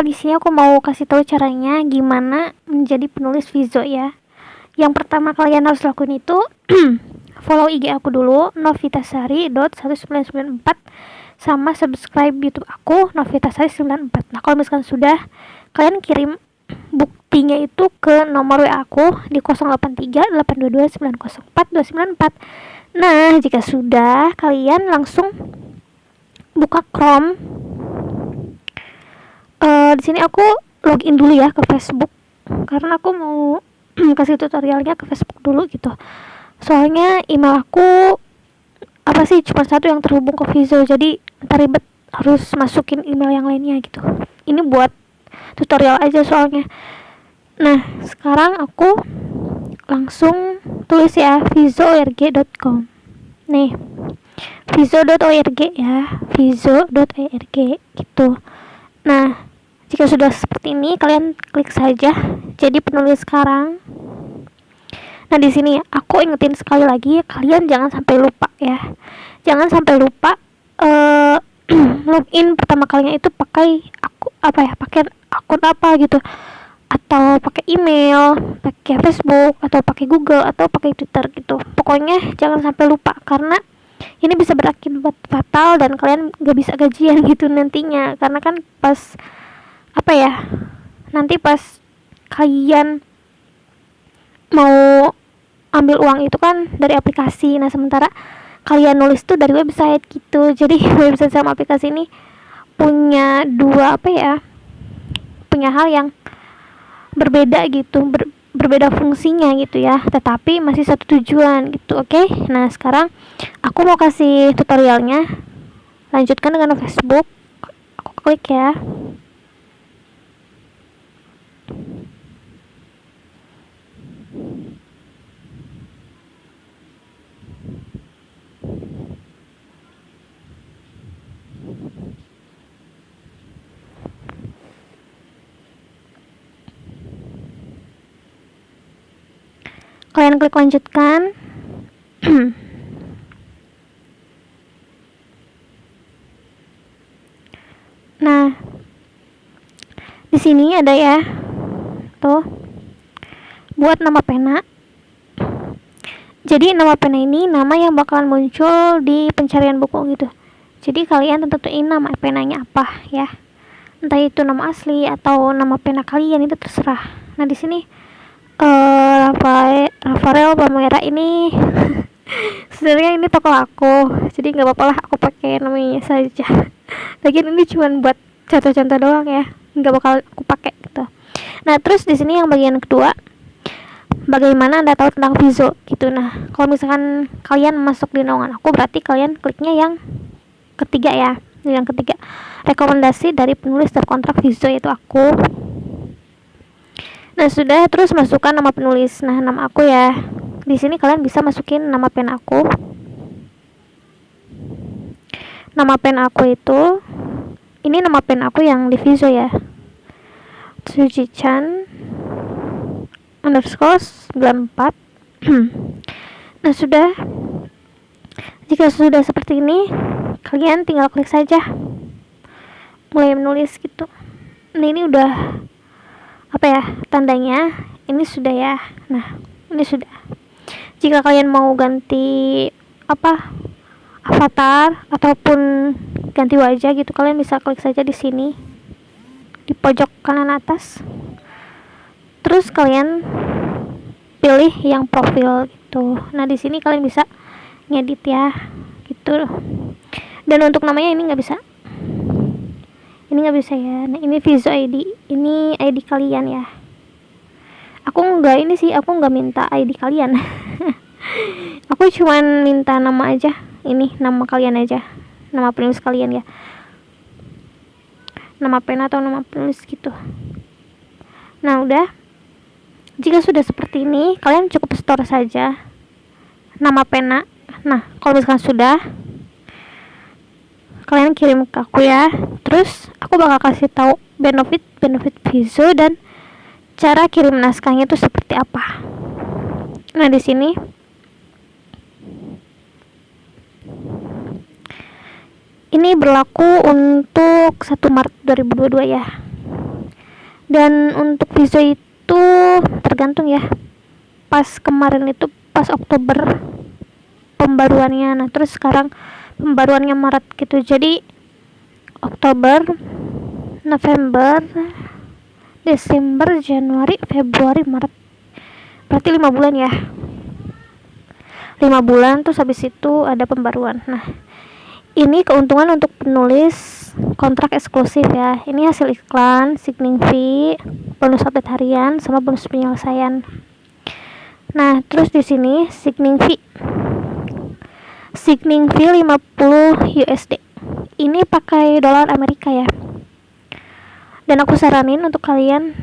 di sini aku mau kasih tahu caranya gimana menjadi penulis Vizo ya. Yang pertama kalian harus lakuin itu follow IG aku dulu, novitasari.1994, sama subscribe YouTube aku Novitasari94. Nah, kalau misalkan sudah, kalian kirim buktinya itu ke nomor WA aku di 083822904294. Nah, jika sudah, kalian langsung buka Chrome. Di sini aku login dulu ya ke Facebook karena aku mau kasih tutorialnya ke Facebook dulu gitu. Soalnya email aku cuma satu yang terhubung ke Vizo, jadi ntar ribet harus masukin email yang lainnya gitu. Ini buat tutorial aja soalnya. Nah, sekarang aku langsung tulis ya vizo.org.com. Nih, vizo.org ya, vizo.org gitu. Nah, jika sudah seperti ini, kalian klik saja jadi penulis sekarang. Nah, di sini aku ingetin sekali lagi, kalian jangan sampai lupa ya. Jangan sampai lupa login pertama kalinya itu pakai pakai akun apa gitu. Atau pakai email, pakai Facebook, atau pakai Google, atau pakai Twitter gitu. Pokoknya jangan sampai lupa karena ini bisa berakibat fatal dan kalian gak bisa gajian gitu nantinya. Karena kan pas nanti pas kalian mau ambil uang itu kan dari aplikasi. Nah, sementara kalian nulis tuh dari website gitu. Jadi website sama aplikasi ini punya punya hal yang berbeda gitu, berbeda fungsinya gitu ya, tetapi masih satu tujuan gitu. Oke. Nah, sekarang aku mau kasih tutorialnya. Lanjutkan dengan Facebook. Aku klik ya. Kalian klik lanjutkan. Nah, di sini ada ya, tuh, buat nama pena. Jadi nama pena ini nama yang bakalan muncul di pencarian buku gitu. Jadi kalian tentuin nama penanya apa ya. Entah itu nama asli atau nama pena kalian, itu terserah. Nah, di sini Rafael Palmera ini sebenarnya ini toko aku, jadi nggak apa-apa lah aku pakai namanya saja. Lagian ini cuma buat contoh-contoh doang ya, nggak bakal aku pakai gitu. Nah, terus di sini yang bagian kedua, bagaimana Anda tahu tentang Vizo gitu. Nah, kalau misalkan kalian masuk di naungan aku, berarti kalian kliknya yang ketiga ya. Yang ketiga, rekomendasi dari penulis terkontrak Vizo, yaitu aku. Nah, sudah, terus masukkan nama penulis. Nah, nama aku ya. Di sini kalian bisa masukin nama pen aku. Nama pen aku itu, ini nama pen aku yang di Vizo ya. Suji-chan _94. Nah, sudah. Jika sudah seperti ini, kalian tinggal klik saja mulai menulis gitu. Nah, ini udah tandanya ini sudah ya. Nah, ini sudah. Jika kalian mau ganti avatar ataupun ganti wajah gitu, kalian bisa klik saja di sini di pojok kanan atas. Terus kalian pilih yang profil gitu. Nah, di sini kalian bisa ngedit ya gitu. Dan untuk namanya ini nggak bisa. Ini nggak bisa ya. Nah, ini Vizo ID. Ini ID kalian ya. Aku nggak minta ID kalian. Aku cuman minta nama aja. Ini nama kalian aja. Nama penulis kalian ya. Nama pena atau nama penulis gitu. Nah, udah. Jika sudah seperti ini, kalian cukup store saja nama pena. Nah, kalau misalkan sudah, kalian kirim ke aku ya. Terus aku bakal kasih tahu benefit Vizo dan cara kirim naskahnya itu seperti apa. Nah, di sini ini berlaku untuk 1 Maret 2022 ya. Dan untuk visa itu tergantung ya, pas kemarin itu pas Oktober pembaruannya, nah terus sekarang pembaruannya Maret gitu. Jadi Oktober, November, Desember, Januari, Februari, Maret, berarti 5 bulan ya, 5 bulan. Terus habis itu ada pembaruan. Nah ini keuntungan untuk penulis kontrak eksklusif ya. Ini hasil iklan, signing fee, bonus update harian, sama bonus penyelesaian. Nah terus di sini signing fee 50 USD. Ini pakai dolar Amerika ya. Dan aku saranin untuk kalian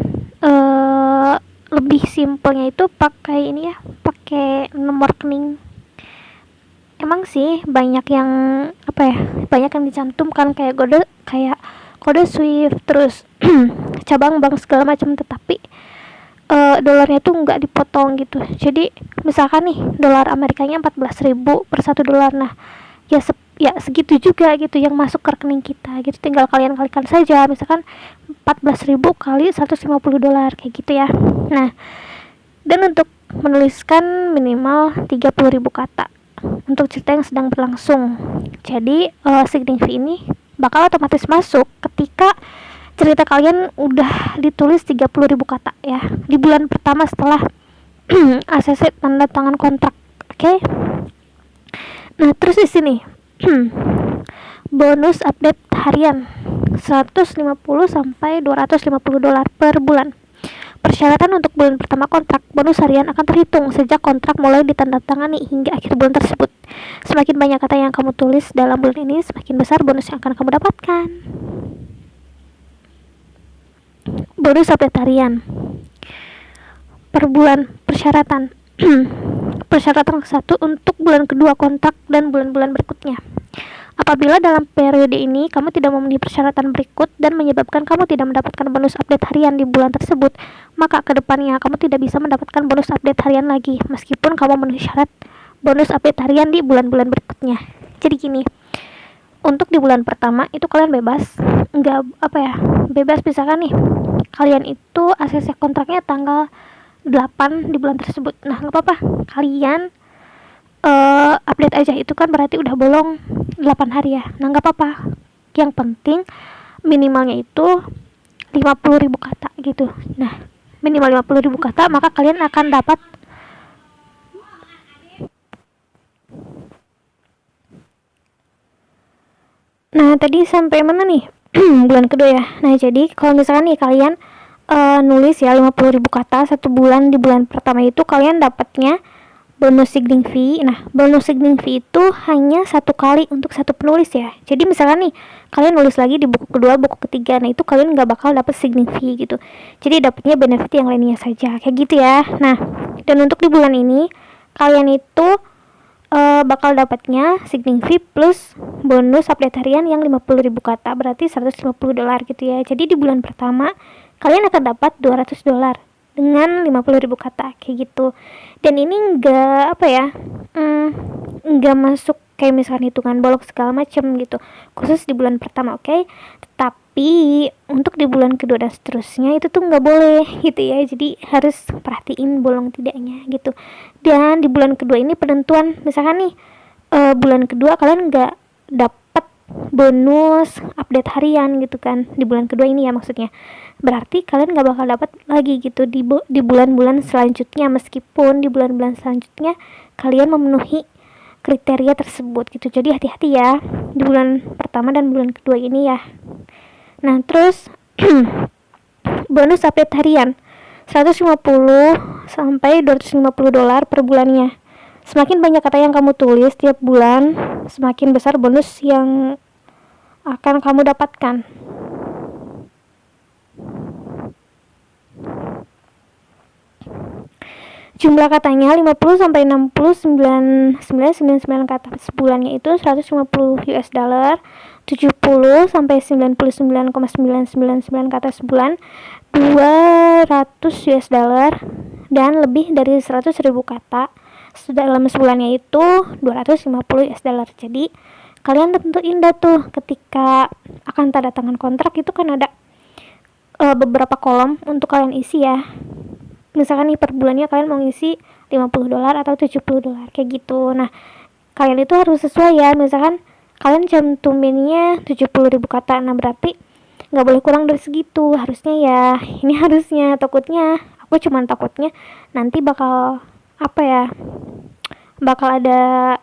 lebih simpelnya itu pakai ini ya, pakai nomor rekening. Emang sih banyak yang banyak yang dicantumkan kayak kode Swift, terus cabang bank segala macam, tetapi dolarnya tuh nggak dipotong gitu. Jadi misalkan nih dolar Amerikanya 14.000 per 1 dolar, nah ya segitu juga gitu yang masuk ke rekening kita gitu. Tinggal kalian kalikan saja, misalkan 14.000 kali 150 dolar kayak gitu ya. Nah dan untuk menuliskan minimal 30.000 kata untuk cerita yang sedang berlangsung. Jadi signing fee ini bakal otomatis masuk ketika cerita kalian udah ditulis 30.000 kata ya, di bulan pertama setelah ACC tanda tangan kontrak. Oke. Nah terus di sini bonus update harian 150 sampai 250 dolar per bulan. Persyaratan untuk bulan pertama kontrak, bonus harian akan terhitung sejak kontrak mulai ditandatangani hingga akhir bulan tersebut. Semakin banyak kata yang kamu tulis dalam bulan ini, semakin besar bonus yang akan kamu dapatkan. Bonus update harian per bulan. Persyaratan persyaratan ke-1 untuk bulan kedua kontrak dan bulan-bulan berikutnya. Apabila dalam periode ini kamu tidak memenuhi persyaratan berikut dan menyebabkan kamu tidak mendapatkan bonus update harian di bulan tersebut, maka kedepannya kamu tidak bisa mendapatkan bonus update harian lagi meskipun kamu memenuhi syarat bonus update harian di bulan-bulan berikutnya. Jadi gini, untuk di bulan pertama itu kalian bebas, bebas. Misalkan nih kalian itu ACC kontraknya tanggal 8 di bulan tersebut, nah nggak apa-apa, kalian update aja. Itu kan berarti udah bolong 8 hari ya. Nah nggak apa-apa, yang penting minimalnya itu 50.000 kata gitu. Nah minimal 50.000 kata, maka kalian akan dapat Nah tadi sampai mana nih? Bulan kedua ya. Nah jadi kalau misalkan nih kalian nulis ya 50.000 kata 1 bulan, di bulan pertama itu kalian dapatnya bonus signing fee. Nah bonus signing fee itu hanya 1 kali untuk 1 penulis ya. Jadi misalkan nih kalian nulis lagi di buku kedua, buku ketiga, nah itu kalian nggak bakal dapat signing fee gitu. Jadi dapatnya benefit yang lainnya saja kayak gitu ya. Nah dan untuk di bulan ini kalian itu bakal dapatnya signing fee plus bonus update harian yang 50.000 kata, berarti 150 dolar gitu ya. Jadi di bulan pertama kalian akan dapat 200 dolar dengan 50.000 kata kayak gitu. Dan ini enggak masuk kayak misalkan hitungan bolok segala macam gitu, khusus di bulan pertama, oke? Tapi untuk di bulan kedua dan seterusnya itu tuh nggak boleh gitu ya. Jadi harus perhatiin bolong tidaknya gitu. Dan di bulan kedua ini penentuan, misalkan nih bulan kedua kalian nggak dapat bonus update harian gitu kan di bulan kedua ini ya, maksudnya berarti kalian nggak bakal dapat lagi gitu di bulan-bulan selanjutnya, meskipun di bulan-bulan selanjutnya kalian memenuhi kriteria tersebut gitu. Jadi hati-hati ya di bulan pertama dan bulan kedua ini ya. Nah terus bonus update harian 150 sampai 250 dolar per bulannya. Semakin banyak kata yang kamu tulis tiap bulan, semakin besar bonus yang akan kamu dapatkan. Jumlah katanya 50 sampai 69 kata sebulannya itu 150 US dollar, 70 sampai 99,999 kata sebulan 200 US dollar, dan lebih dari 100.000 kata dalam sebulannya itu 250 US dollar. Jadi kalian tentuin dah tuh ketika akan tanda tangan kontrak itu kan ada beberapa kolom untuk kalian isi ya. Misalkan nih per bulannya kalian mau ngisi $50 atau $70 kayak gitu. Nah, kalian itu harus sesuai ya. Misalkan kalian cantuminnya 70.000 kata, nah berarti nggak boleh kurang dari segitu harusnya ya. Ini harusnya, aku cuman takutnya nanti bakal bakal ada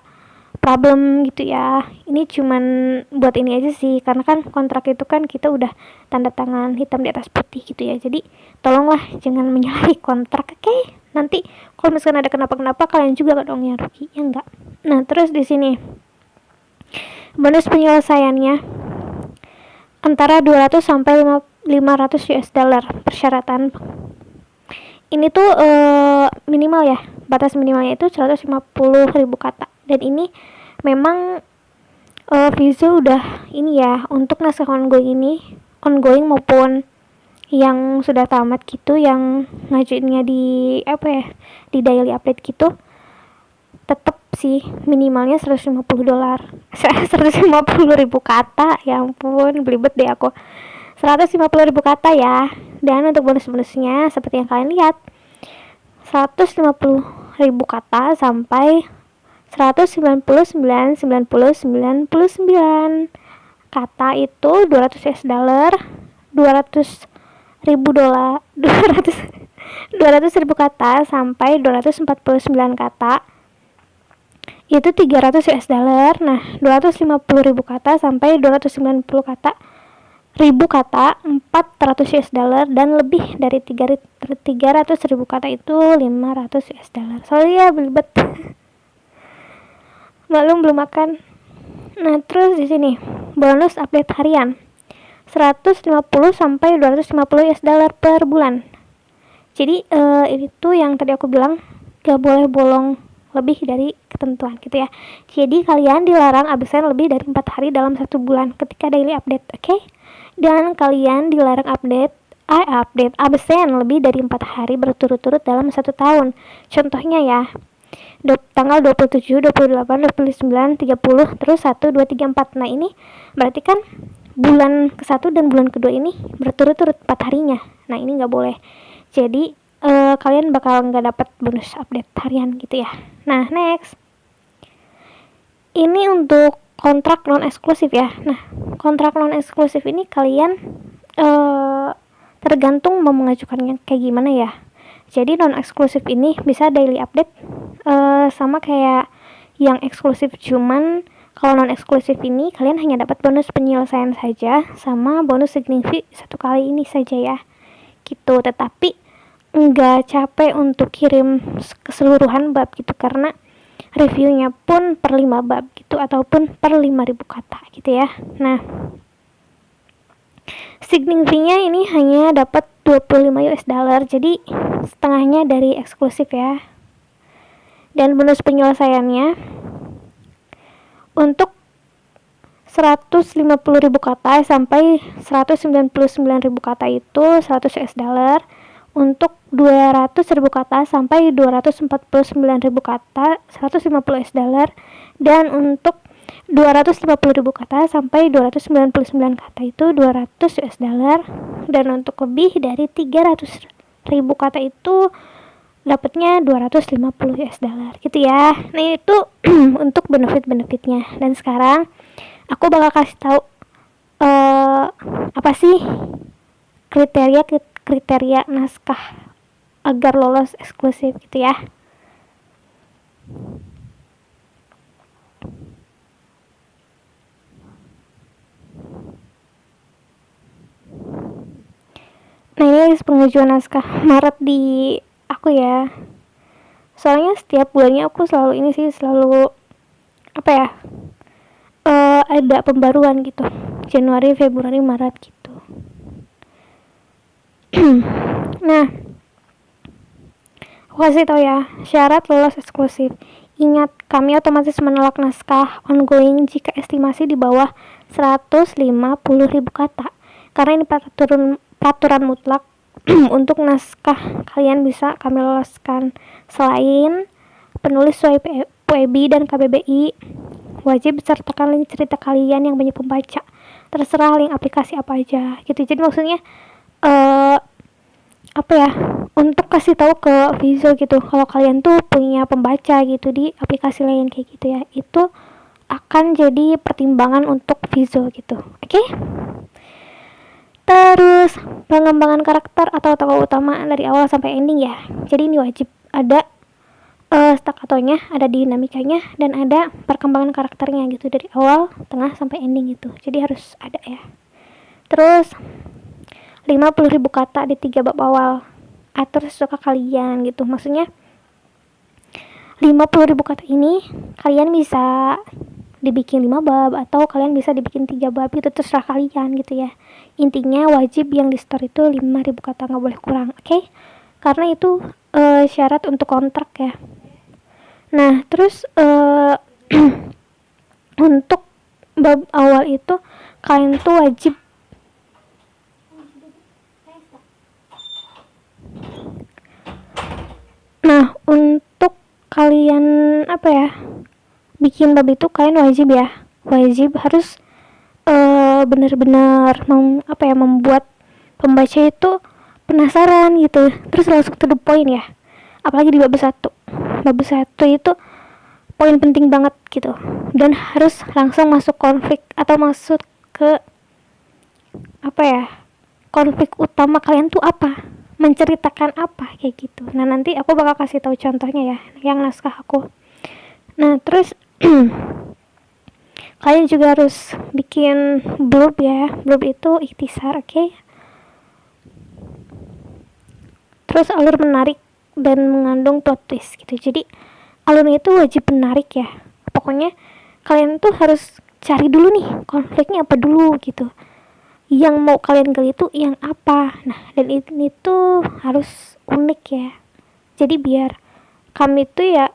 problem gitu ya. Ini cuman buat ini aja sih, karena kan kontrak itu kan kita udah tanda tangan hitam di atas putih gitu ya. Jadi tolonglah jangan menyalahi kontrak, oke? Nanti kalau misalkan ada kenapa-kenapa kalian juga dong yang rugi, ya enggak? Nah, terus di sini bonus penyelesaiannya antara 200 sampai 500 US dollar persyaratan. Ini tuh minimal ya, batas minimalnya itu 150.000 kata. Dan ini memang Vizo udah ini ya, untuk naskah ongoing maupun yang sudah tamat gitu, yang ngajuinnya di di daily update gitu, tetap sih minimalnya $150. 150.000 kata, ya ampun belibet deh aku. 150.000 kata ya. Dan untuk bonus-bonusnya seperti yang kalian lihat, 150.000 kata sampai 199 kata itu $200, 200.000 kata sampai 249 kata itu $300. Nah, 250.000 kata sampai 290 kata $400, dan lebih dari 300.000 kata itu $500. Sorry ya belibet. belum makan. Nah, terus di sini bonus update harian 150 sampai $250 per bulan. Jadi ini tuh yang tadi aku bilang gak boleh bolong lebih dari ketentuan gitu ya. Jadi kalian dilarang absen lebih dari 4 hari dalam 1 bulan ketika daily update, oke? Dan kalian dilarang absen lebih dari 4 hari berturut-turut dalam 1 tahun. Contohnya ya, tanggal 27, 28, 29, 30, terus 1, 2, 3, 4. Nah, ini berarti kan bulan ke-1 dan bulan kedua ini berturut-turut 4 harinya. Nah, ini nggak boleh. Jadi kalian bakal nggak dapat bonus update harian gitu ya. Nah, next. Ini untuk kontrak non eksklusif ya. Nah, kontrak non eksklusif ini kalian tergantung mau mengajukannya kayak gimana ya. Jadi non eksklusif ini bisa daily update sama kayak yang eksklusif, cuman kalau non eksklusif ini kalian hanya dapat bonus penyelesaian saja sama bonus signifikan 1 kali ini saja ya. Gitu, tetapi nggak capek untuk kirim keseluruhan bab gitu, karena reviewnya pun per 5 bab gitu ataupun per 5.000 kata gitu ya. Nah, signing fee-nya ini hanya dapat $25, jadi setengahnya dari eksklusif ya. Dan bonus penyelesaiannya untuk 150.000 kata sampai 199.000 kata itu $100. Untuk 200.000 kata sampai 249.000 kata $150. Dan untuk 250.000 kata sampai 299 kata itu $200. Dan untuk lebih dari 300.000 kata itu dapatnya $250 gitu ya. Nah, itu untuk benefitnya. Dan sekarang aku bakal kasih tahu apa sih kriteria naskah agar lolos eksklusif gitu ya. Nah, ini pengajuan naskah Maret di aku ya. Soalnya setiap bulannya aku selalu ada pembaruan gitu. Januari, Februari, Maret gitu. Nah, aku kasih tau ya, syarat lolos eksklusif. Ingat, kami otomatis menolak naskah ongoing jika estimasi di bawah 150.000 kata. Karena ini peraturan mutlak. Untuk naskah kalian bisa kami loloskan. Selain penulis WEB dan KBBI, wajib sertakan link cerita kalian yang banyak pembaca. Terserah link aplikasi apa aja gitu. Jadi maksudnya eh apa ya, untuk kasih tahu ke Vizo gitu kalau kalian tuh punya pembaca gitu di aplikasi lain kayak gitu ya, itu akan jadi pertimbangan untuk Vizo gitu. Oke? Terus pengembangan karakter atau tokoh utama dari awal sampai ending ya. Jadi ini wajib ada staccatonya, ada dinamikanya, dan ada perkembangan karakternya gitu dari awal, tengah sampai ending gitu. Jadi harus ada ya. Terus 50.000 kata di 3 bab awal. Atur sesuka kalian gitu. Maksudnya 50.000 kata ini kalian bisa dibikin 5 bab atau kalian bisa dibikin 3 bab, itu terserah kalian gitu ya. Intinya wajib yang di store itu 5.000 kata, nggak boleh kurang. Oke? Karena itu syarat untuk kontrak ya. Nah, terus untuk bab awal itu kalian tuh wajib untuk kalian apa ya, bikin bab itu kalian wajib harus benar-benar membuat pembaca itu penasaran gitu, terus langsung to the point ya. Apalagi di bab 1 itu poin penting banget gitu, dan harus langsung masuk konflik atau masuk ke konflik utama kalian tuh apa, menceritakan apa kayak gitu. Nah, nanti aku bakal kasih tahu contohnya ya yang naskah aku. Nah, terus kalian juga harus bikin blurb ya. Blurb itu ikhtisar, oke? Terus alur menarik dan mengandung plot twist gitu. Jadi alurnya itu wajib menarik ya. Pokoknya kalian tuh harus cari dulu nih konfliknya apa dulu gitu, yang mau kalian gali itu yang apa. Nah, dan ini tuh harus unik ya, jadi biar kami tuh ya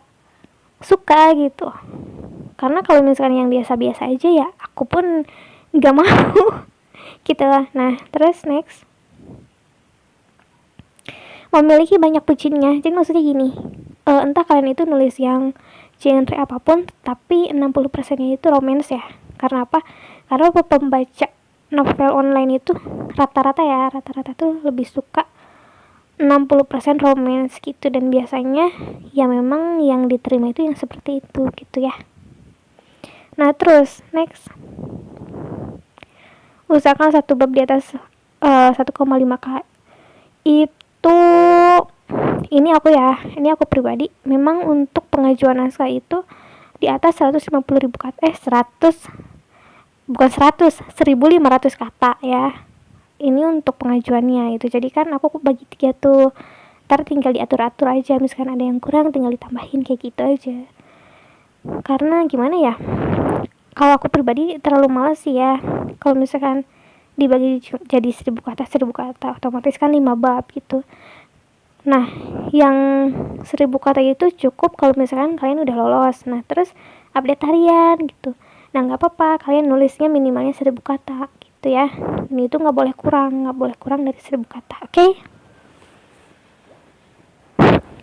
suka gitu. Karena kalau misalkan yang biasa-biasa aja ya aku pun gak mau gitu lah. Nah, terus next, memiliki banyak bucinnya. Jadi maksudnya gini, entah kalian itu nulis yang genre apapun, tapi 60% nya itu romance ya. Karena apa? Karena pembaca novel online itu rata-rata tuh lebih suka 60% romance gitu, dan biasanya ya memang yang diterima itu yang seperti itu gitu ya. Nah, terus next, usahakan satu bab di atas 1,5k. Itu ini aku pribadi memang untuk pengajuan naskah itu di atas 150.000 kata, 1.500 kata ya. Ini untuk pengajuannya itu. Jadi kan aku bagi 3 tuh, ntar tinggal diatur-atur aja, misalkan ada yang kurang tinggal ditambahin kayak gitu aja. Karena gimana ya, kalau aku pribadi terlalu malas sih ya kalau misalkan dibagi jadi 1.000 kata otomatis kan 5 bab gitu. Nah, yang 1.000 kata itu cukup kalau misalkan kalian udah lolos. Nah, terus update harian gitu. Nah, nggak apa-apa kalian nulisnya minimalnya 1.000 kata gitu ya. Ini itu nggak boleh kurang dari 1.000 kata, oke?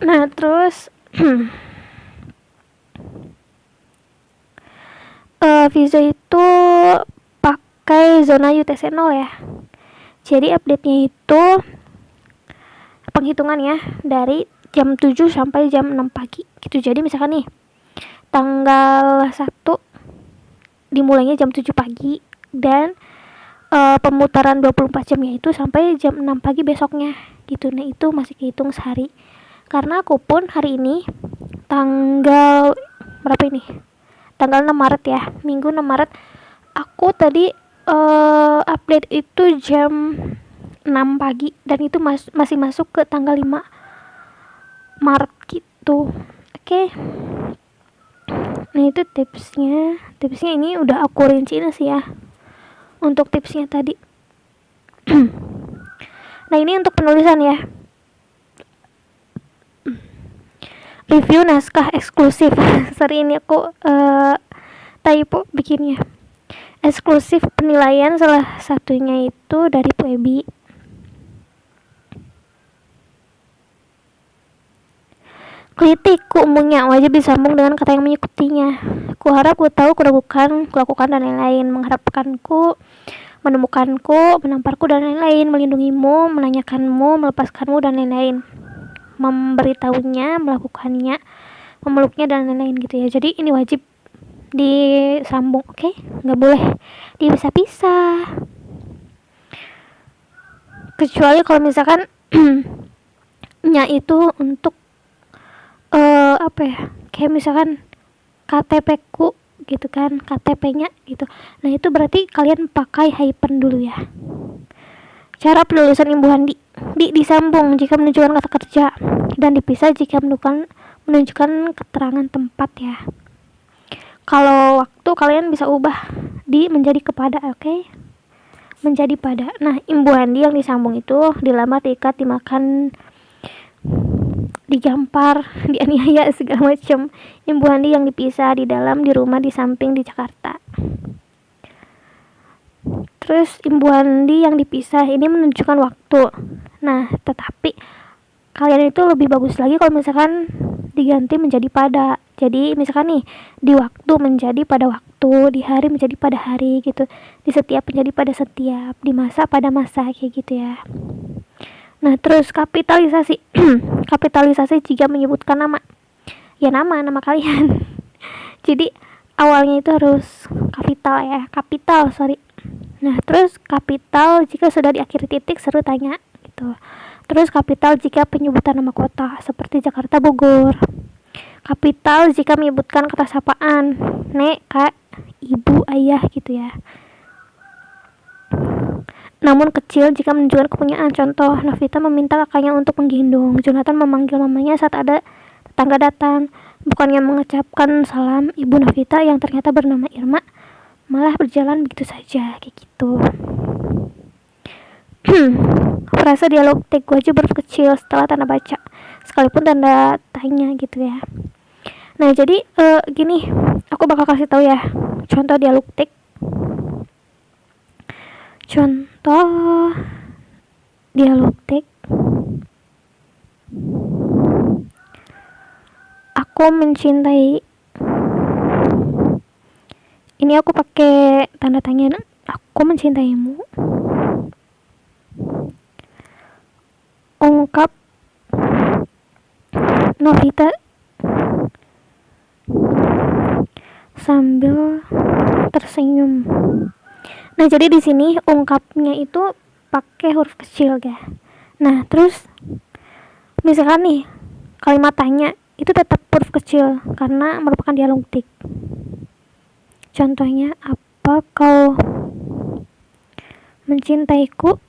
Nah, terus Vizo itu pakai zona UTC 0 ya. Jadi update-nya itu penghitungan ya dari jam 7 sampai jam 6 pagi gitu. Jadi misalkan nih tanggal 1 dimulainya jam 7 pagi dan pemutaran 24 jamnya itu sampai jam 6 pagi besoknya gitu. Nah, itu masih kehitung sehari. Karena aku pun hari ini tanggal berapa ini? Tanggal 6 Maret ya, Minggu 6 Maret. Aku tadi update itu jam 6 pagi dan itu masih masuk ke tanggal 5 Maret gitu. Oke. Nah, itu tipsnya ini udah aku rinciin sih ya untuk tipsnya tadi. Nah, ini untuk penulisan ya. Review naskah eksklusif. Sorry, ini aku typo bikinnya. Eksklusif penilaian salah satunya itu dari Bu Ebi. Kritikku umumnya wajib disambung dengan kata yang menyekutinya. Ku harap, ku tahu, ku ragukan, ku lakukan, dan lain-lain. Mengharapkanku menemukanku, menamparku dan lain-lain, melindungimu, menanyakanmu, melepaskanmu dan lain-lain, memberitahunya, melakukannya, memeluknya dan lain-lain gitu ya. Jadi ini wajib disambung, oke? Nggak boleh dipisah-pisah. Kecuali kalau misalkan nya itu untuk apa ya? Kayak misalkan KTP-ku gitu kan, KTP-nya gitu. Nah, itu berarti kalian pakai hyphen dulu ya. Cara penulisan imbuhan disambung jika menunjukkan kata kerja dan dipisah jika menunjukkan keterangan tempat ya. Kalau waktu kalian bisa ubah menjadi kepada, oke? Menjadi pada. Nah, imbuhan yang disambung itu dilamar, diikat, dimakan, digampar, dianiaya segala macam. Imbuhan yang dipisah, di dalam, di rumah, di samping, di Jakarta. Terus imbuhan yang dipisah ini menunjukkan waktu. Nah, tetapi kalian itu lebih bagus lagi kalau misalkan diganti menjadi pada. Jadi misalkan nih, di waktu menjadi pada waktu, di hari menjadi pada hari gitu, di setiap menjadi pada setiap, di masa pada masa, kayak gitu ya. Nah, terus kapitalisasi. Kapitalisasi jika menyebutkan nama. Ya nama kalian. Jadi awalnya itu harus kapital, sorry. Nah, terus kapital jika sudah diakhiri titik seru tanya gitu. Terus kapital jika penyebutan nama kota seperti Jakarta, Bogor. Kapital jika menyebutkan kata sapaan, nek, kak, ibu, ayah gitu ya. Namun kecil jika menunjukkan kepunyaan. Contoh, Novita meminta kakaknya untuk menggendong. Jonathan memanggil mamanya saat ada tetangga datang. Bukannya mengucapkan salam, ibu Novita yang ternyata bernama Irma malah berjalan begitu saja, kayak gitu. Frasa dialogtik wajib huruf kecil setelah tanda baca, sekalipun tanda tanya gitu ya. Nah, jadi gini, aku bakal kasih tahu ya contoh dialogtik. Contoh dialogtik. Aku mencintai. Ini aku pakai tanda tanya. Aku mencintaimu. Ungkap Novita sambil tersenyum. Nah, jadi di sini ungkapnya itu pakai huruf kecil ya. Nah, terus misalkan nih kalimat tanya itu tetap huruf kecil karena merupakan dialogtik. Contohnya, apa kau mencintaiku?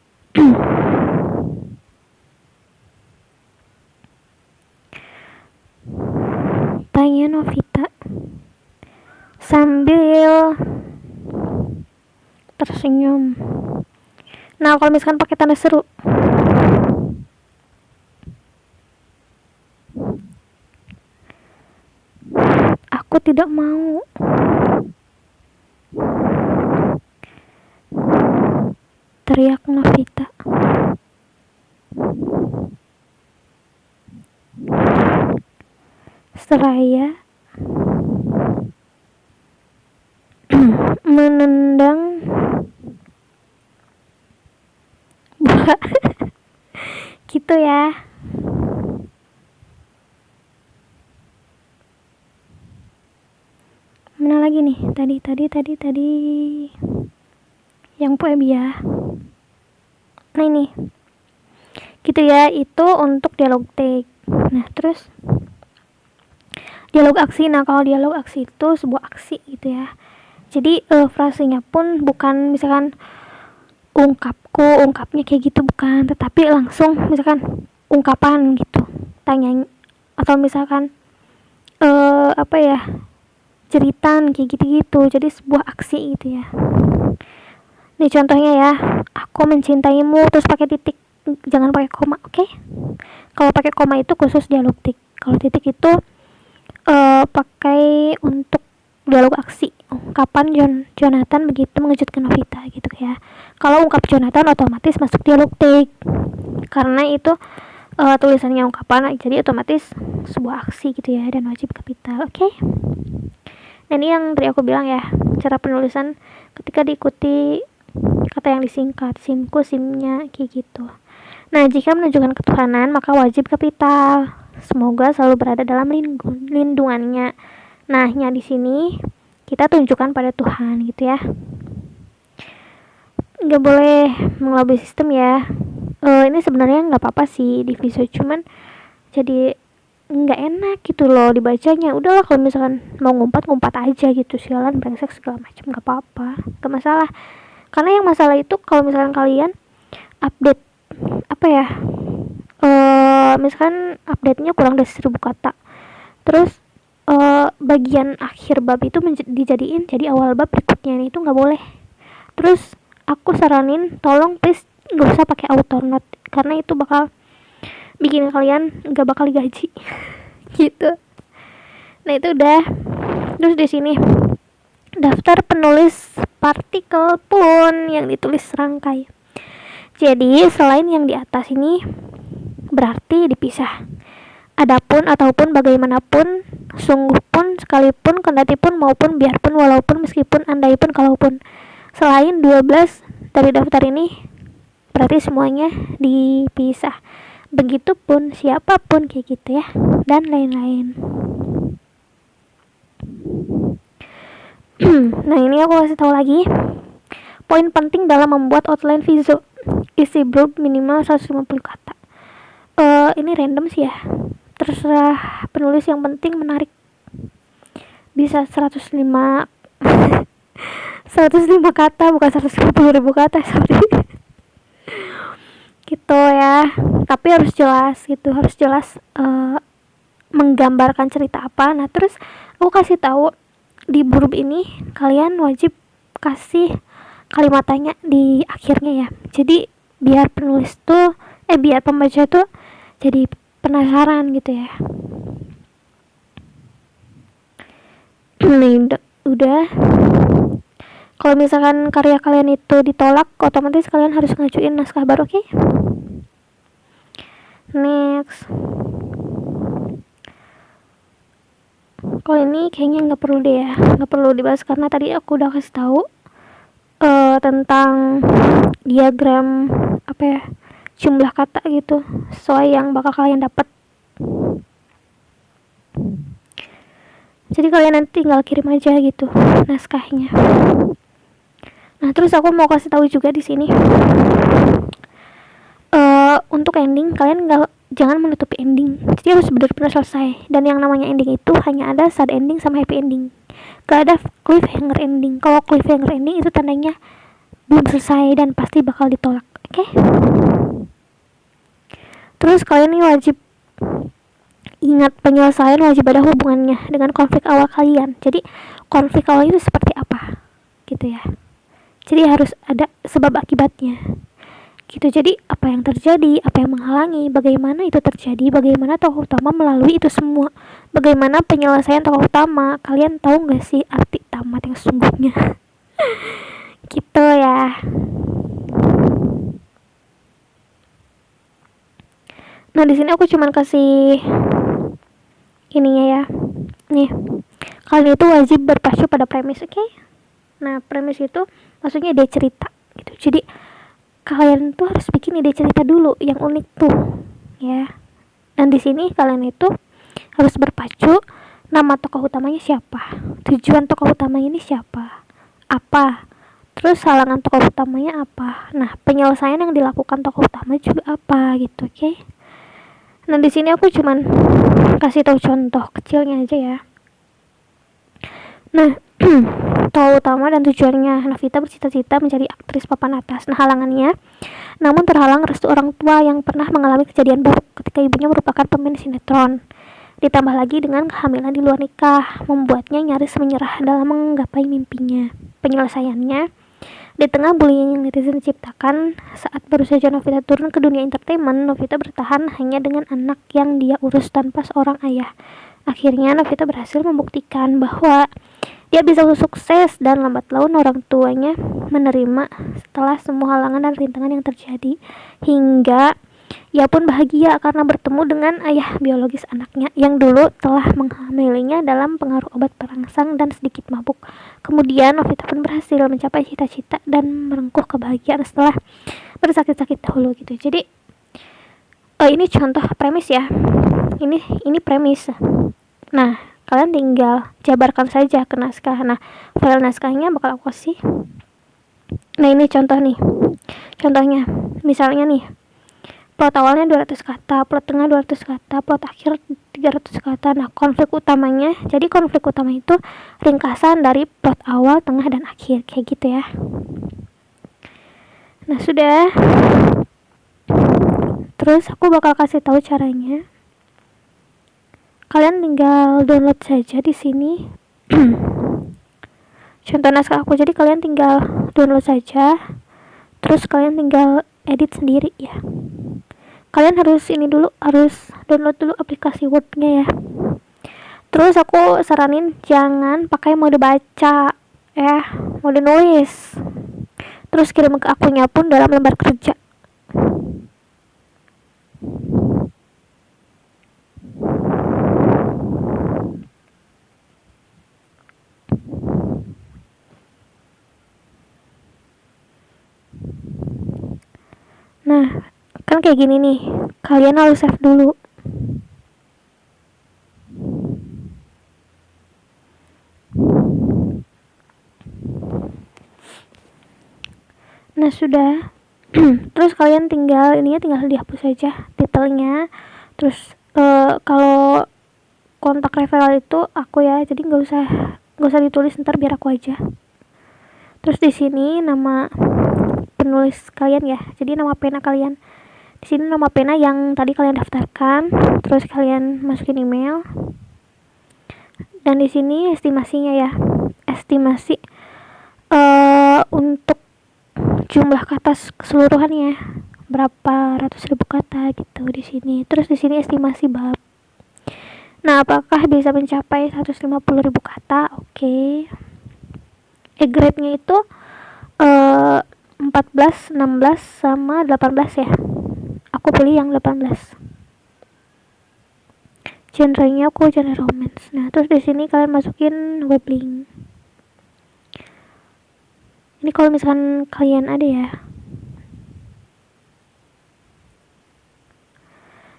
Tanya Novita sambil tersenyum. Nah, kalau misalkan pakai tanda seru, aku tidak mau. Teriak Novita. Seraya menendang bola. Gitu ya. Mana lagi nih? Tadi yang poem ya. Nah, ini gitu ya, itu untuk dialogtik. Nah, terus dialog aksi. Nah, kalau dialog aksi itu sebuah aksi gitu ya. Jadi frasenya pun bukan misalkan ungkapnya kayak gitu, bukan, tetapi langsung misalkan ungkapan gitu, tanya, atau misalkan apa ya, jeritan kayak gitu. Jadi sebuah aksi gitu ya. Nih contohnya ya, aku mencintaimu, terus pakai titik, jangan pakai koma, oke? Kalau pakai koma itu khusus dialogtik. Kalau titik itu pakai untuk dialog aksi. Ungkapan Jonathan begitu mengejutkan Novita gitu ya. Kalau ungkap Jonathan otomatis masuk dialogtik karena itu tulisannya ungkapan, jadi otomatis sebuah aksi gitu ya, dan wajib kapital, oke? Dan ini yang tadi aku bilang ya, cara penulisan ketika diikuti kata yang disingkat, simku, simnya, kayak gitu. Nah, jika menunjukkan ketuhanan, maka wajib kapital. Semoga selalu berada dalam lindungannya. Nah, nya di sini kita tunjukkan pada Tuhan gitu ya. Nggak boleh mengelabui sistem ya. Ini sebenarnya nggak apa-apa sih di visual, cuman jadi nggak enak gitu loh dibacanya. Udahlah kalau misalkan mau ngumpat aja gitu, sialan, brengsek, segala macam, nggak apa-apa, nggak masalah. Karena yang masalah itu kalau misalkan kalian update apa ya, misalkan update-nya kurang dari 1000 kata, terus bagian akhir bab itu dijadiin jadi awal bab berikutnya, itu nggak boleh. Terus aku saranin tolong please nggak usah pakai auto note, karena itu bakal bikin kalian nggak bakal digaji gitu. Nah itu udah. Terus di sini daftar penulis partikel pun yang ditulis serangkai. Jadi selain yang di atas ini berarti dipisah. Adapun ataupun bagaimanapun, sungguh pun, sekalipun, kendati pun, maupun, biarpun, walaupun, meskipun, andai pun, kalaupun. Selain 12 dari daftar ini berarti semuanya dipisah. Begitupun siapapun, kayak gitu ya, dan lain-lain. Nah ini aku kasih tahu lagi poin penting dalam membuat outline viso. Isi blurb minimal 150 kata. Ini random sih ya, terserah penulis, yang penting menarik. Bisa 105 kata, bukan 150.000 kata, sorry. Gitu ya, tapi harus jelas gitu, harus jelas menggambarkan cerita apa. Nah terus aku kasih tahu di blurb ini kalian wajib kasih kalimat tanya di akhirnya ya. Jadi biar penulis tuh biar pembaca tuh jadi penasaran gitu ya. Nih udah. Kalau misalkan karya kalian itu ditolak, otomatis kalian harus ngajuin naskah baru, oke? Next. Kalau ini kayaknya nggak perlu deh ya, nggak perlu dibahas karena tadi aku udah kasih tahu tentang diagram apa ya, jumlah kata gitu, sesuai yang bakal kalian dapat. Jadi kalian nanti tinggal kirim aja gitu naskahnya. Nah terus aku mau kasih tahu juga di sini, untuk ending kalian jangan menutupi ending, jadi harus benar-benar selesai. Dan yang namanya ending itu hanya ada sad ending sama happy ending, gak ada cliffhanger ending. Kalau cliffhanger ending itu tandanya belum selesai dan pasti bakal ditolak, oke? Terus kalian ini wajib ingat, penyelesaian wajib ada hubungannya dengan konflik awal kalian. Jadi konflik awal itu seperti apa gitu ya, jadi harus ada sebab akibatnya gitu. Jadi apa yang terjadi, apa yang menghalangi, bagaimana itu terjadi, bagaimana tokoh utama melalui itu semua, bagaimana penyelesaian tokoh utama. Kalian tahu gak sih arti tamat yang sesungguhnya? Gitu ya. Nah di sini aku cuman kasih ininya ya. Nih, kalian itu wajib berpacu pada premis, oke? Nah premis itu maksudnya ide cerita gitu. Jadi kalian tuh harus bikin ide cerita dulu yang unik tuh ya. Dan di sini kalian itu harus berpacu, nama tokoh utamanya siapa, tujuan tokoh utamanya ini siapa, apa, terus halangan tokoh utamanya apa, nah penyelesaian yang dilakukan tokoh utama juga apa gitu, oke? Nah di sini aku cuman kasih tahu contoh kecilnya aja ya. Nah tokoh utama dan tujuannya, Novita bercita-cita menjadi aktris papan atas. Nah halangannya, namun terhalang restu orang tua yang pernah mengalami kejadian buruk ketika ibunya merupakan pemain sinetron. Ditambah lagi dengan kehamilan di luar nikah, membuatnya nyaris menyerah dalam menggapai mimpinya. Penyelesaiannya, di tengah bullying yang netizen ciptakan saat baru saja Novita turun ke dunia entertainment, Novita bertahan hanya dengan anak yang dia urus tanpa seorang ayah. Akhirnya Novita berhasil membuktikan bahwa dia bisa sukses, dan lambat laun orang tuanya menerima setelah semua halangan dan rintangan yang terjadi. Hingga Ia pun bahagia karena bertemu dengan ayah biologis anaknya yang dulu telah menghamilinya dalam pengaruh obat perangsang dan sedikit mabuk. Kemudian Novita pun berhasil mencapai cita-cita dan merengkuh kebahagiaan setelah bersakit-sakit dahulu gitu. Jadi ini contoh premis ya. Ini premis. Nah, kalian tinggal jabarkan saja ke naskah. Nah, file naskahnya bakal aku kasih. Nah, ini contoh nih. Contohnya, misalnya nih, plot awalnya 200 kata, plot tengah 200 kata, plot akhir 300 kata. Nah, konflik utamanya, jadi konflik utama itu ringkasan dari plot awal, tengah, dan akhir. Kayak gitu ya. Nah, sudah. Terus aku bakal kasih tahu caranya. Kalian tinggal download saja di sini. Contoh naskah aku, jadi kalian tinggal download saja. Terus kalian tinggal edit sendiri ya. Kalian harus harus download dulu aplikasi Word-nya ya. Terus aku saranin jangan pakai mode baca ya, mode nulis. Terus kirim ke akunnya pun dalam lembar kerja. Nah, kan kayak gini nih. Kalian harus save dulu. Nah, sudah. Terus kalian tinggal dihapus saja titelnya. Terus kalau kontak referral itu aku ya, jadi nggak usah ditulis, ntar biar aku aja. Terus di sini nama penulis kalian ya, jadi nama pena kalian. Di sini nama pena yang tadi kalian daftarkan, terus kalian masukin email. Dan di sini estimasinya ya, estimasi untuk jumlah kata keseluruhannya berapa ratus ribu kata gitu di sini. Terus di sini estimasi bab. Nah, apakah bisa mencapai 150.000 kata? Oke. Grade-nya itu 14, 16 sama 18 ya. Aku pilih yang 18. Genre-nya aku genre romance. Nah, terus di sini kalian masukin web link. Ini kalau misalkan kalian ada ya.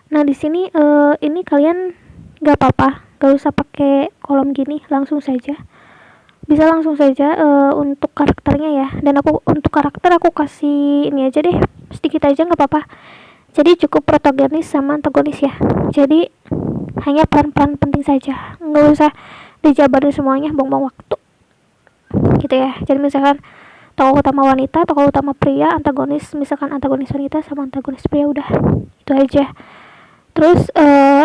Nah, di sini ini kalian gak apa-apa, gak usah pakai kolom gini, langsung saja. Bisa langsung saja untuk karakternya ya. Dan aku untuk karakter aku kasih ini aja deh, sedikit aja gak apa-apa. Jadi cukup protagonis sama antagonis ya. Jadi hanya peran-peran penting saja, nggak usah dijabarin semuanya, buang-buang waktu gitu ya. Jadi misalkan tokoh utama wanita, tokoh utama pria, antagonis misalkan antagonis wanita sama antagonis pria, udah itu aja. Terus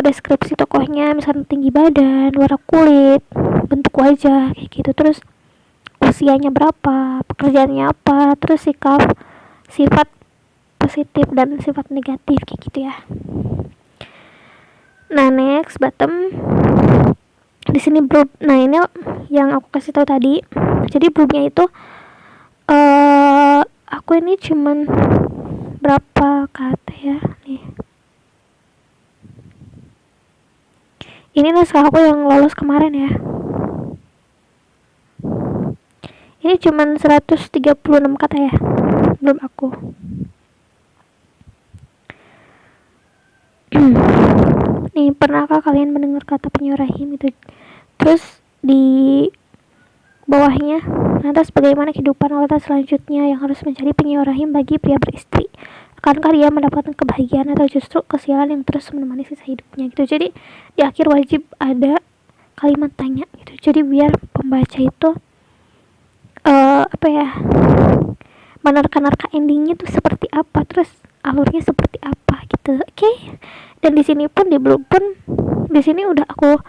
deskripsi tokohnya misalkan tinggi badan, warna kulit, bentuk wajah kayak gitu. Terus usianya berapa, pekerjaannya apa, terus sifat positif dan sifat negatif kayak gitu ya. Nah, next bottom di sini blurb. Nah, ini yang aku kasih tahu tadi. Jadi blurbnya itu aku ini cuman berapa kata ya nih. Ini naskah aku yang lolos kemarin ya. Ini cuman 136 kata ya blurb aku. Nih, pernahkah kalian mendengar kata penyiar rahim itu? Terus di bawahnya, lantas bagaimana kehidupan wanita selanjutnya yang harus mencari penyiar rahim bagi pria beristri? Akankah dia mendapatkan kebahagiaan atau justru kesialan yang terus menemani sisa hidupnya gitu. Jadi di akhir wajib ada kalimat tanya gitu. Jadi biar pembaca itu menerka-nerka endingnya tuh seperti apa, terus alurnya seperti apa gitu. Oke. Dan di sini pun di blog pun di sini udah aku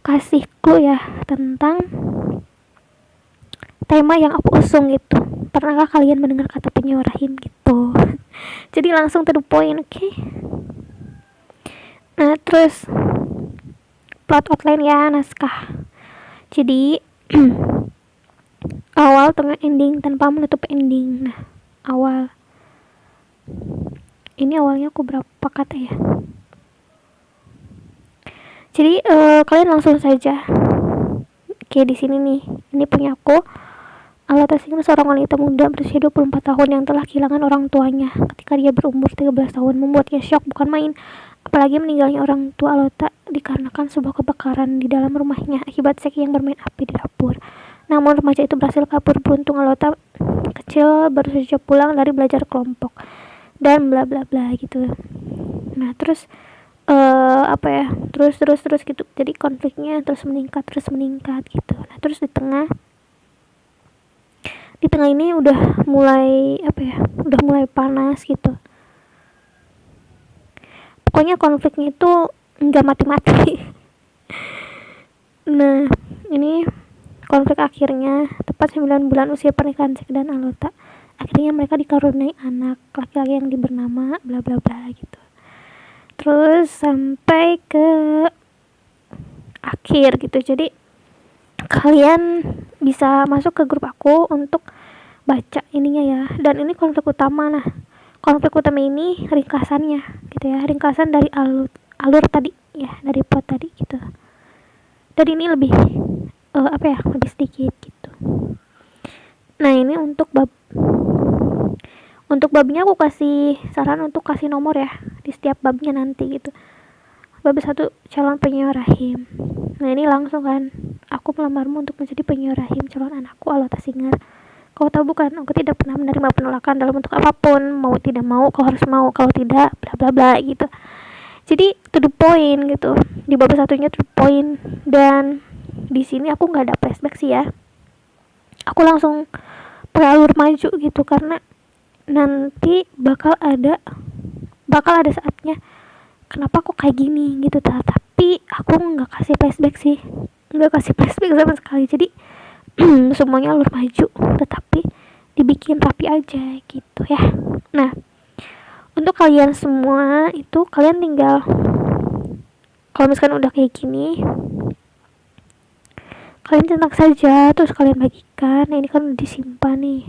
kasih clue ya tentang tema yang aku usung gitu. Pernahkah kalian mendengar kata penyiar rahim gitu? Jadi langsung to the point, oke? Nah, terus plot outline ya naskah. Jadi awal, tengah, ending tanpa menutup ending. Nah, awal ini awalnya aku berapa kata ya. Jadi kalian langsung saja kayak di sini nih. Ini punya aku. Alata Singer, seorang wanita muda berusia 24 tahun yang telah kehilangan orang tuanya ketika dia berumur 13 tahun, membuatnya syok bukan main. Apalagi meninggalnya orang tua Alota dikarenakan sebuah kebakaran di dalam rumahnya akibat Seki yang bermain api di dapur. Namun remaja itu berhasil kabur. Beruntung Alota kecil baru saja pulang dari belajar kelompok dan bla bla bla gitu. Nah terus terus gitu, jadi konfliknya terus meningkat gitu. Nah terus di tengah ini udah mulai udah mulai panas gitu, pokoknya konfliknya itu nggak mati-mati. Nah ini konflik akhirnya tepat 9 bulan usia pernikahan Seki dan Alota, akhirnya mereka dikaruniai anak laki-laki yang bernama bla bla bla gitu. Terus sampai ke akhir gitu. Jadi kalian bisa masuk ke grup aku untuk baca ininya ya. Dan ini konflik utama. Nah, konflik utama ini ringkasannya gitu ya. Ringkasan dari alur tadi ya, dari plot tadi gitu. Dan ini lebih lebih sedikit gitu. Nah, ini untuk babnya aku kasih saran untuk kasih nomor ya di setiap babnya nanti gitu. Bab 1, calon penyiar rahim. Nah ini langsung kan, aku melamarmu untuk menjadi penyiar rahim calon anakku Alota Singer. Kau tahu bukan, aku tidak pernah menerima penolakan dalam bentuk apapun. Mau tidak mau, kau harus mau. Kalau tidak, bla bla bla gitu. Jadi to the point gitu. Di bab 1-nya to the point. Dan di sini aku nggak ada flashback sih ya. Aku langsung alur maju gitu, karena nanti bakal ada saatnya kenapa kok kayak gini gitu. Tapi aku nggak kasih flashback sama sekali. Jadi semuanya alur maju, tetapi dibikin rapi aja gitu ya. Nah untuk kalian semua itu, kalian tinggal kalau misalkan udah kayak gini, kalian cetak saja terus kalian bagikan. Nah ini kan udah disimpan nih.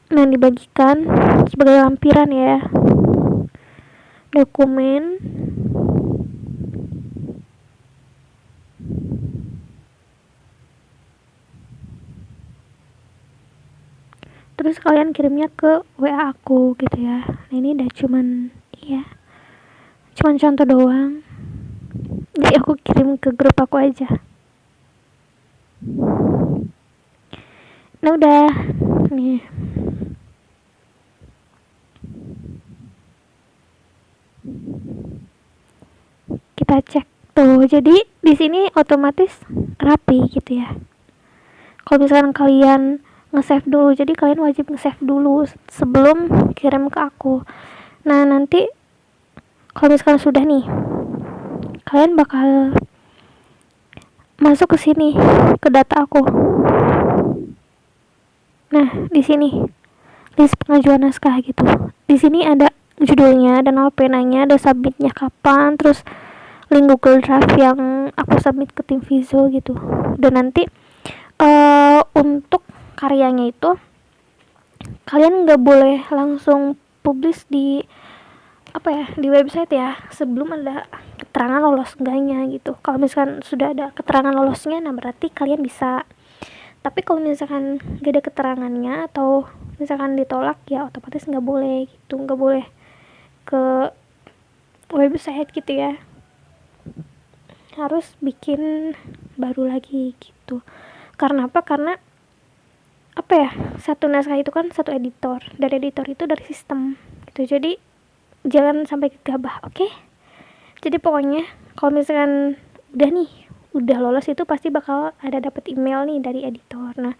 Nah dibagikan sebagai lampiran ya, dokumen. Terus kalian kirimnya ke WA aku gitu ya. Nah ini udah cuman contoh doang, jadi aku kirim ke grup aku aja. Nah udah nih, kita cek tuh. Jadi di sini otomatis rapi gitu ya. Kalau misalkan kalian nge-save dulu, jadi kalian wajib nge-save dulu sebelum kirim ke aku. Nah nanti kalau misalkan sudah nih, kalian bakal masuk ke sini, ke data aku. Nah di sini list pengajuan naskah gitu. Di sini ada judulnya, ada nama penanya, ada submitnya kapan, terus link Google Drive yang aku submit ke tim Vizo gitu. Dan nanti untuk karyanya itu kalian nggak boleh langsung publish di di website ya, sebelum ada keterangan lolos enggaknya gitu. Kalau misalkan sudah ada keterangan lolosnya, nah berarti kalian bisa. Tapi kalau misalkan gak ada keterangannya atau misalkan ditolak, ya otomatis nggak boleh gitu, nggak boleh ke website gitu ya, harus bikin baru lagi gitu. Karena apa? Karena satu naskah itu kan satu editor, dan editor itu dari sistem gitu. Jadi jangan sampai gegabah, oke? Jadi pokoknya kalau misalkan udah lolos itu pasti bakal ada dapat email nih dari editor. Nah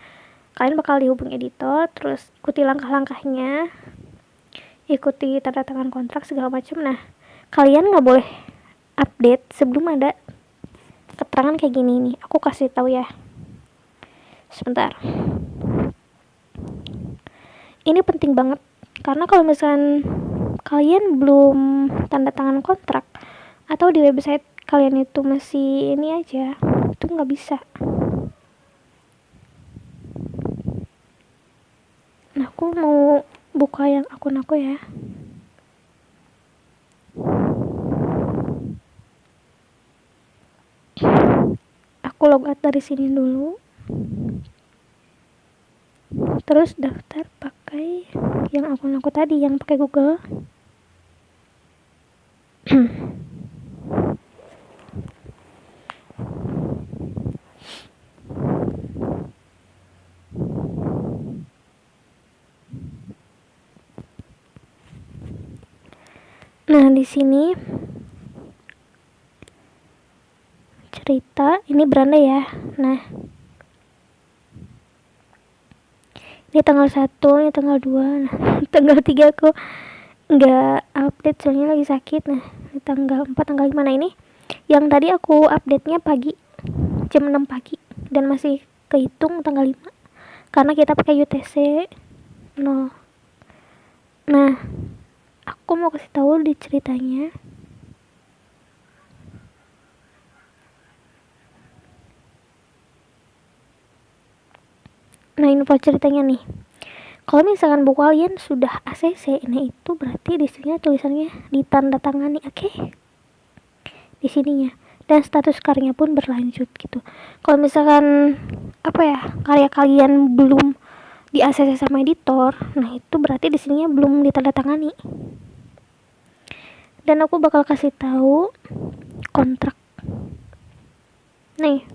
kalian bakal dihubungi editor, terus ikuti langkah-langkahnya, ikuti tanda tangan kontrak segala macam. Nah kalian nggak boleh update sebelum ada keterangan kayak gini nih. Aku kasih tahu ya, sebentar. Ini penting banget, karena kalau misalkan kalian belum tanda tangan kontrak atau di website kalian itu masih ini aja, itu nggak bisa. Nah aku mau buka yang akun aku ya. Aku logout dari sini dulu. Terus daftar pakai yang akun aku tadi yang pakai Google. Nah, di sini cerita, ini beranda ya. Nah, ini tanggal 1, ini tanggal 2. Nah, tanggal 3 aku nggak update soalnya lagi sakit. Nah, ini tanggal 4, tanggal 5. Nah, ini yang tadi aku update-nya pagi, jam 6 pagi. Dan masih kehitung tanggal 5. Karena kita pakai UTC 0. Nah, aku mau kasih tahu di ceritanya. Nah, info ceritanya nih. Kalau misalkan buku kalian sudah ACC, nah itu berarti di sini tulisannya ditandatangani, oke? Di sininya. Dan status karyanya pun berlanjut gitu. Kalau misalkan karya kalian belum di ACC sama editor, nah itu berarti di sininya belum ditandatangani. Dan aku bakal kasih tahu kontrak. Nih.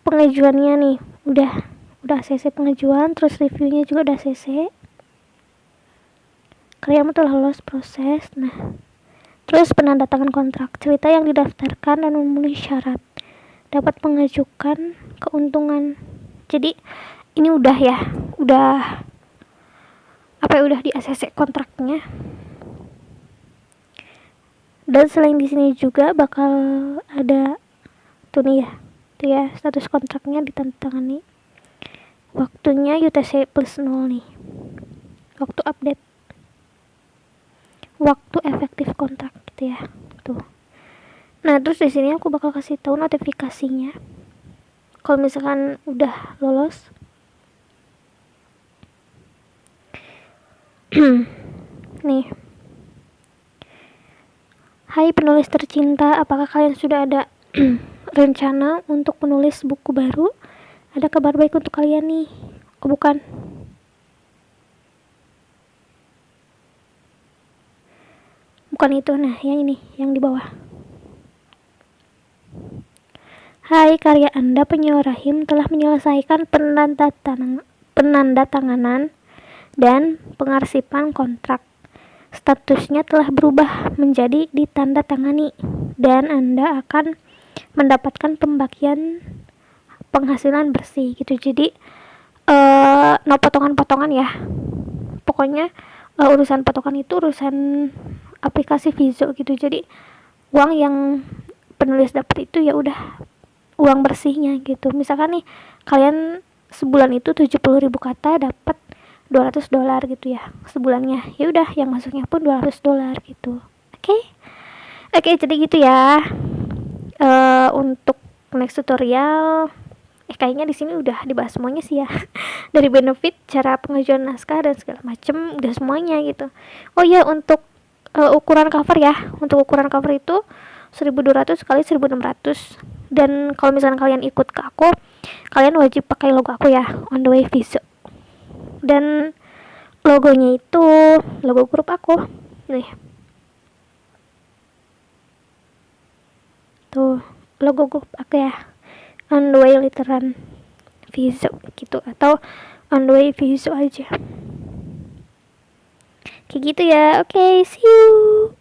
Pengajuannya nih, udah ACC pengajuan, terus reviewnya juga udah ACC. Karyamu telah lolos proses. Nah, terus penandatangan kontrak, cerita yang didaftarkan dan memenuhi syarat dapat mengajukan keuntungan. Jadi ini udah di ACC kontraknya. Dan selain di sini juga bakal ada tuh ya status kontraknya ditandatangani. Waktunya UTC plus 0 nih. Waktu update. Waktu efektif kontrak gitu ya. Tuh. Nah, terus di sini aku bakal kasih tahu notifikasinya. Kalau misalkan udah lolos. Nih. Hai penulis tercinta, apakah kalian sudah ada rencana untuk menulis buku baru? Ada kabar baik untuk kalian nih. Oh, bukan. Bukan itu. Nah, yang ini, yang di bawah. Hai, karya Anda penyewa Rahim telah menyelesaikan penandatanganan dan pengarsipan kontrak. Statusnya telah berubah menjadi ditandatangani dan Anda akan mendapatkan pembagian penghasilan bersih gitu. Jadi no potongan-potongan ya. Pokoknya urusan potongan itu urusan aplikasi Vizo gitu. Jadi uang yang penulis dapat itu ya udah uang bersihnya gitu. Misalkan nih kalian sebulan itu 70.000 kata dapat $200 gitu ya sebulannya. Ya udah yang masuknya pun $200 gitu. Oke, jadi gitu ya. Untuk next tutorial kayaknya di sini udah dibahas semuanya sih ya. Dari benefit, cara pengajuan naskah dan segala macem udah semuanya gitu. Oh ya, untuk ukuran cover ya. Untuk ukuran cover itu 1200 kali 1600. Dan kalau misalnya kalian ikut ke aku, kalian wajib pakai logo aku ya, On The Way Vizo. Dan logonya itu logo grup aku. Nih. Tuh, logo grup aku ya. On The Way Literan Vizo gitu, atau On The Way Vizo aja. Kayak gitu ya. Oke, see you.